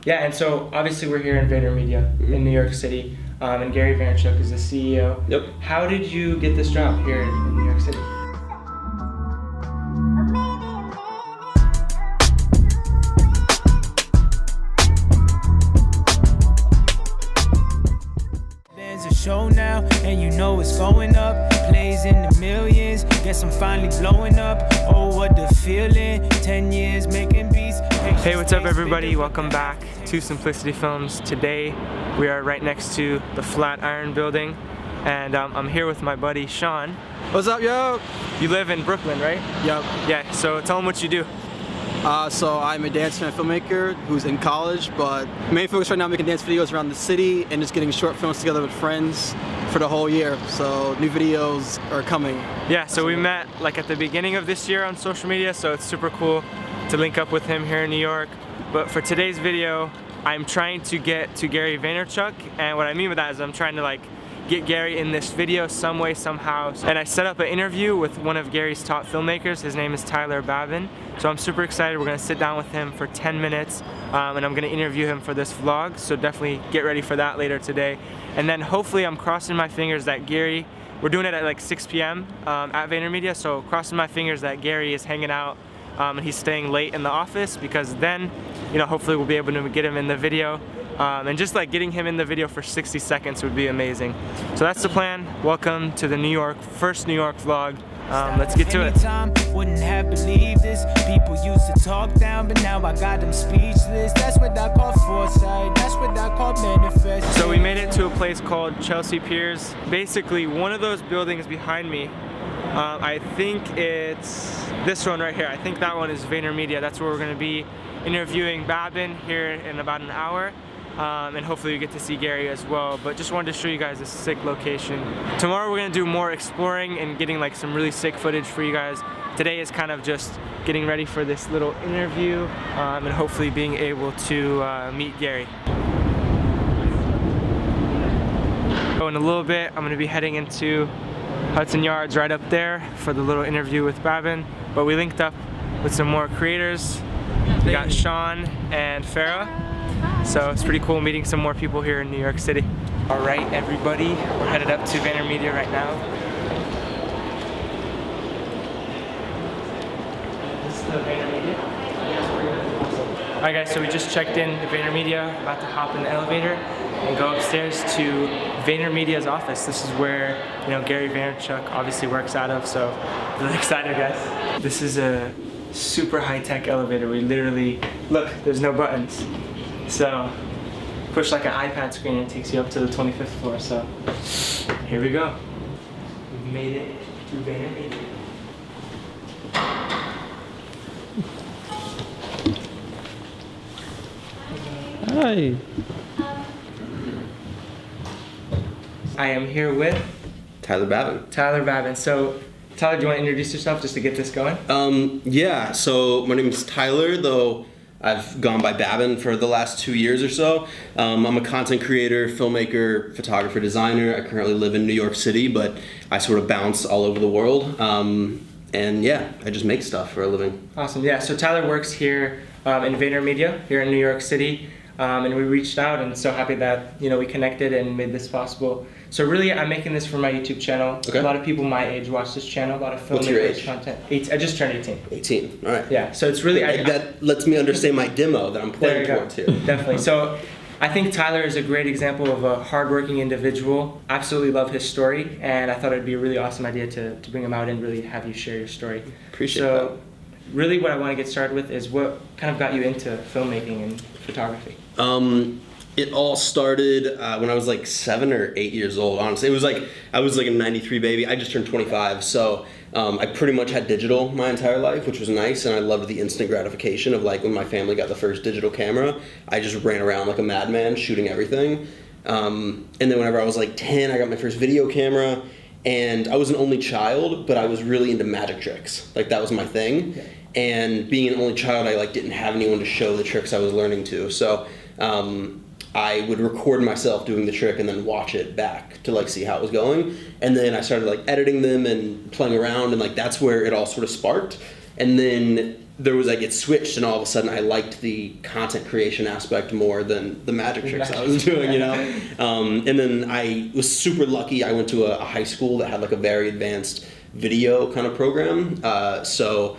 Yeah, and so obviously we're here in VaynerMedia in New York City, and Gary Vaynerchuck is the CEO. Yep. How did you get this job here in New York City? There's a show now, and you know it's going up. Plays in the millions, guess I'm finally blowing up. Oh, what the feeling, 10 years making beats. Hey, what's up everybody? Welcome back to Simplicity Films. Today we are right next to the Flatiron building, and I'm here with my buddy Sean. What's up, yo? You live in Brooklyn, right? Yep. Yeah, so tell them what you do. So I'm a dancer and filmmaker who's in college, but main focus right now making dance videos around the city and just getting short films together with friends for the whole year. So new videos are coming. Yeah, so we met like at the beginning of this year on social media, so it's super cool to link up with him here in New York. But for today's video, I'm trying to get to Gary Vaynerchuck, and what I mean by that is I'm trying to get Gary in this video some way, somehow. And I set up an interview with one of Gary's top filmmakers. His name is Tyler Babin. So I'm super excited. We're gonna sit down with him for 10 minutes and I'm gonna interview him for this vlog. So definitely get ready for that later today. And then hopefully I'm crossing my fingers that Gary, we're doing it at like 6 p.m. At VaynerMedia. So crossing my fingers that Gary is hanging out and he's staying late in the office, because then, you know, hopefully we'll be able to get him in the video. And just like getting him in the video for 60 seconds would be amazing. So that's the plan. Welcome to the first New York vlog. Let's get to it. Wouldn't have believed this. People used to talk down, but now I got them speechless. That's what I call foresight. That's what I call manifest. So we made it to a place called Chelsea Piers. Basically, one of those buildings behind me, I think it's this one right here. I think that one is VaynerMedia. That's where we're going to be interviewing Babin here in about an hour. And hopefully we get to see Gary as well, but just wanted to show you guys a sick location. Tomorrow we're gonna do more exploring and getting like some really sick footage for you guys. Today is kind of just getting ready for this little interview and hopefully being able to meet Gary. So in a little bit I'm gonna be heading into Hudson Yards right up there for the little interview with Babin, but we linked up with some more creators. We got Sean and Farah. So it's pretty cool meeting some more people here in New York City. All right, everybody, we're headed up to VaynerMedia right now. This is the VaynerMedia. All right, guys, so we just checked in to VaynerMedia, about to hop in the elevator and go upstairs to VaynerMedia's office. This is where, you know, Gary Vaynerchuck obviously works out of, so really excited, guys. This is a super high-tech elevator. We literally, look, there's no buttons. So, push like an iPad screen and it takes you up to the 25th floor. So, here we go. We've made it to VaynerMedia. Hi. I am here with Tyler Babin. Tyler Babin. So, Tyler, do you want to introduce yourself just to get this going? Yeah, so my name is Tyler, though I've gone by Babin for the last 2 years or so. I'm a content creator, filmmaker, photographer, designer. I currently live in New York City, but I sort of bounce all over the world. And yeah, I just make stuff for a living. Awesome, yeah, so Tyler works here in VaynerMedia, here in New York City. And we reached out and so happy that, you know, we connected and made this possible. So really, I'm making this for my YouTube channel. Okay. A lot of people my age watch this channel, a lot of filmmakers. What's your age? Content. I just turned 18. 18, all right. Yeah, so it's really... that lets me understand my demo that I'm playing towards here. Definitely. So I think Tyler is a great example of a hardworking individual. Absolutely love his story, and I thought it'd be a really awesome idea to bring him out and really have you share your story. Appreciate that. So really what I want to get started with is what kind of got you into filmmaking and photography? It all started when I was like 7 or 8 years old, honestly. It was like, I was like a 93 baby. I just turned 25, so I pretty much had digital my entire life, which was nice, and I loved the instant gratification of like when my family got the first digital camera, I just ran around like a madman shooting everything. And then whenever I was like 10, I got my first video camera, and I was an only child, but I was really into magic tricks. Like that was my thing. Yeah. And being an only child, I like didn't have anyone to show the tricks I was learning to. So I would record myself doing the trick and then watch it back to like see how it was going. And then I started like editing them and playing around, and like that's where it all sort of sparked. And then there was like it switched, and all of a sudden I liked the content creation aspect more than the magic tricks I was doing, you know. And then I was super lucky. I went to a high school that had like a very advanced video kind of program. So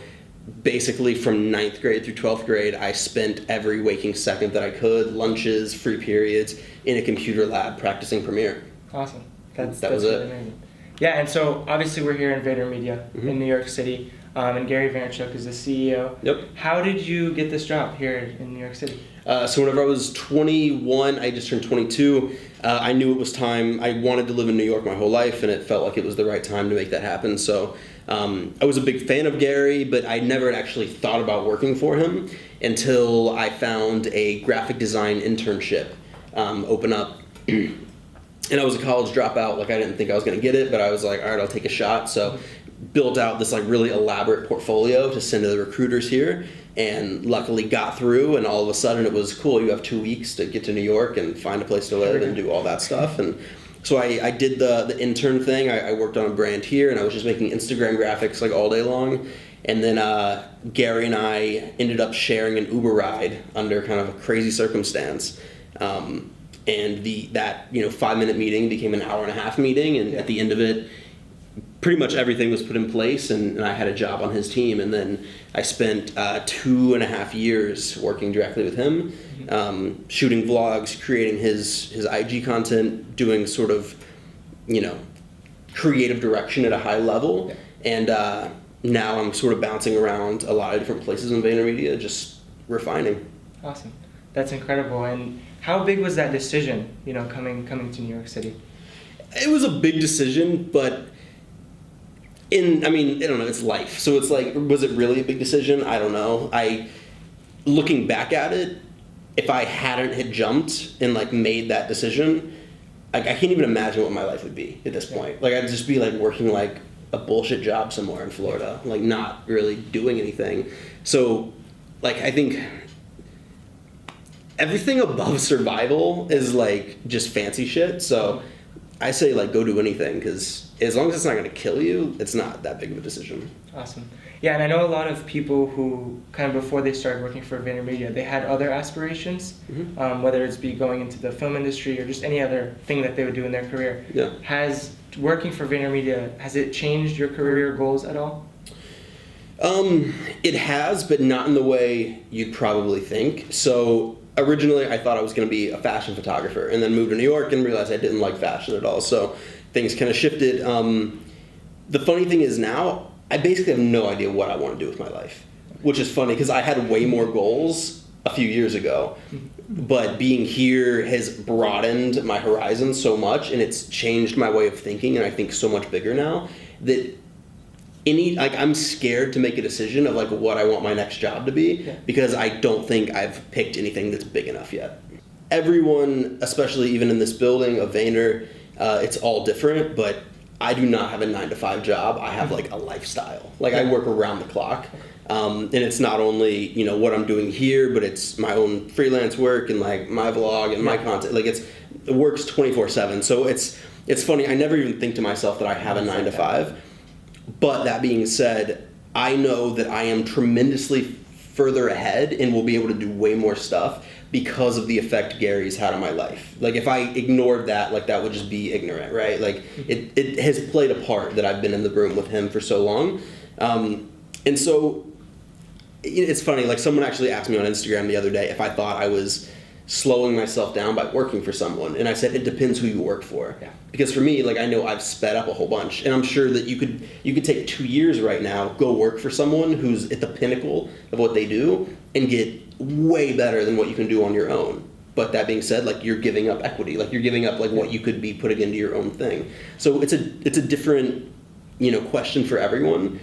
basically from 9th grade through 12th grade, I spent every waking second that I could, lunches, free periods, in a computer lab practicing Premiere. Awesome. That's was really it. amazing. Yeah, and so obviously we're here in VaynerMedia in New York City, and Gary Vaynerchuck is the CEO. Yep. How did you get this job here in New York City? So whenever I was 21, I just turned 22, I knew it was time. I wanted to live in New York my whole life, and it felt like it was the right time to make that happen. So I was a big fan of Gary, but I never had actually thought about working for him until I found a graphic design internship open up. And I was a college dropout. Like, I didn't think I was going to get it, but I was like, all right, I'll take a shot. So built out this like really elaborate portfolio to send to the recruiters here, and luckily got through. And all of a sudden it was cool. You have 2 weeks to get to New York and find a place to live and do all that stuff. And so I did the intern thing. I worked on a brand here, and I was just making Instagram graphics like all day long. And then Gary and I ended up sharing an Uber ride under kind of a crazy circumstance. And that 5-minute meeting became an hour-and-a-half meeting, and at the end of it, pretty much everything was put in place, and I had a job on his team. And then I spent 2.5 years working directly with him, shooting vlogs, creating his IG content, doing sort of creative direction at a high level. And now I'm sort of bouncing around a lot of different places in VaynerMedia, just refining. Awesome. That's incredible. And how big was that decision, coming to New York City? It was a big decision, but I don't know, it's life. So it's like, was it really a big decision? I don't know. Looking back at it, if I hadn't had jumped and like made that decision, I can't even imagine what my life would be at this point. Like, I'd just be like working like a bullshit job somewhere in Florida, like not really doing anything. So like, I think everything above survival is like just fancy shit. So I say like go do anything, because as long as it's not going to kill you, it's not that big of a decision. Awesome. Yeah, and I know a lot of people who kind of before they started working for VaynerMedia, they had other aspirations, whether it's be going into the film industry or just any other thing that they would do in their career. Yeah. Has working for VaynerMedia, has it changed your career goals at all? It has, but not in the way you'd probably think. So originally I thought I was going to be a fashion photographer, and then moved to New York and realized I didn't like fashion at all. So things kind of shifted. The funny thing is now I basically have no idea what I want to do with my life, which is funny because I had way more goals a few years ago, but being here has broadened my horizon so much, and it's changed my way of thinking, and I think so much bigger now that I'm scared to make a decision of like what I want my next job to be, because I don't think I've picked anything that's big enough yet. Everyone, especially even in this building of Vayner, it's all different, but I do not have a 9-to-5 job. I have like a lifestyle. Like I work around the clock, and it's not only what I'm doing here, but it's my own freelance work and like my vlog and my content. Like it works 24/7. So it's funny. I never even think to myself that I have a 9-to-5. But that being said, I know that I am tremendously further ahead and will be able to do way more stuff because of the effect Gary's had on my life. Like if I ignored that, like that would just be ignorant, right? Like it has played a part that I've been in the room with him for so long. And so it's funny, like someone actually asked me on Instagram the other day if I thought I was slowing myself down by working for someone, and I said it depends who you work for. Because for me, like I know I've sped up a whole bunch, and I'm sure that you could take 2 years right now, go work for someone who's at the pinnacle of what they do and get way better than what you can do on your own. But that being said, like you're giving up equity, like you're giving up like what you could be putting into your own thing. So it's a different question for everyone.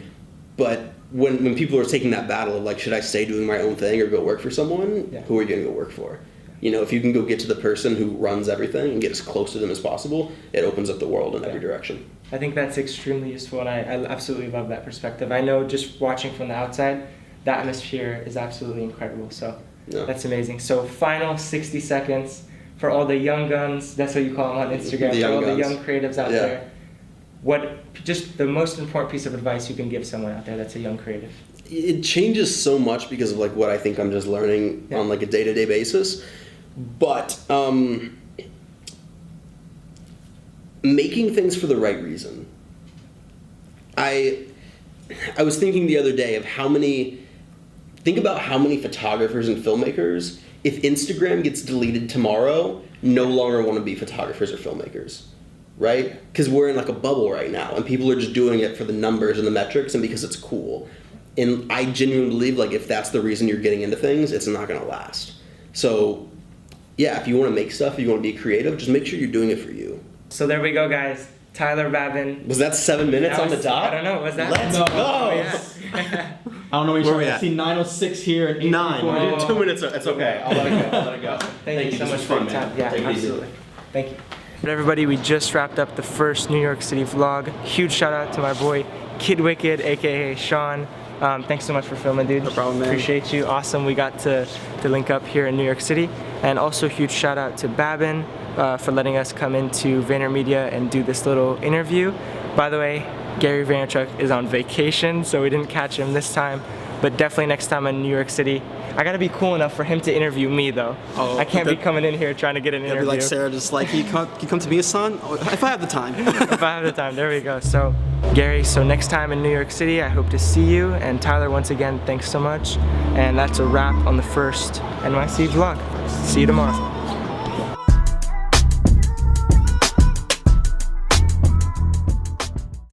But when people are taking that battle of like, should I stay doing my own thing or go work for someone? Who are you gonna go work for? If you can go get to the person who runs everything and get as close to them as possible, it opens up the world in every direction. I think that's extremely useful, and I absolutely love that perspective. I know just watching from the outside, the atmosphere is absolutely incredible. So that's amazing. So final 60 seconds for all the young guns, that's what you call them on Instagram, for all the young creatives out there. just the most important piece of advice you can give someone out there that's a young creative? It changes so much because of like what I think I'm just learning on like a day-to-day basis. But making things for the right reason. I was thinking the other day of think about how many photographers and filmmakers, if Instagram gets deleted tomorrow, no longer want to be photographers or filmmakers, right? Because we're in like a bubble right now, and people are just doing it for the numbers and the metrics and because it's cool. And I genuinely believe like if that's the reason you're getting into things, it's not going to last. So yeah, if you want to make stuff, if you want to be creative, just make sure you're doing it for you. So there we go, guys. Tyler Babin. Was that 7 minutes on the dot? I don't know. Was that? Let's No. go. Oh, yeah. I don't know what you're Where we trying to at? see 9:06 here and 9. 8:44. We did 2 minutes. It's okay. I'll let it go. I'll let it go. Thank you so This much was for fun, your time. man. Yeah, Take it easy. absolutely. Thank you. But everybody, we just wrapped up the first New York City vlog. Huge shout out to my boy Kid Wicked, aka Sean. Thanks so much for filming, dude. No problem, man. Appreciate you. Awesome. We got to link up here in New York City. And also huge shout out to Babin for letting us come into VaynerMedia and do this little interview. By the way, Gary Vaynerchuck is on vacation, so we didn't catch him this time. But definitely next time in New York City, I gotta be cool enough for him to interview me though. Oh, I can't be coming in here trying to get an It'll interview. be like Sarah, just like, you come to me, son? If I have the time. If I have the time, there we go. So, Gary, so next time in New York City, I hope to see you. And Tyler, once again, thanks so much. And that's a wrap on the first NYC vlog. See you tomorrow.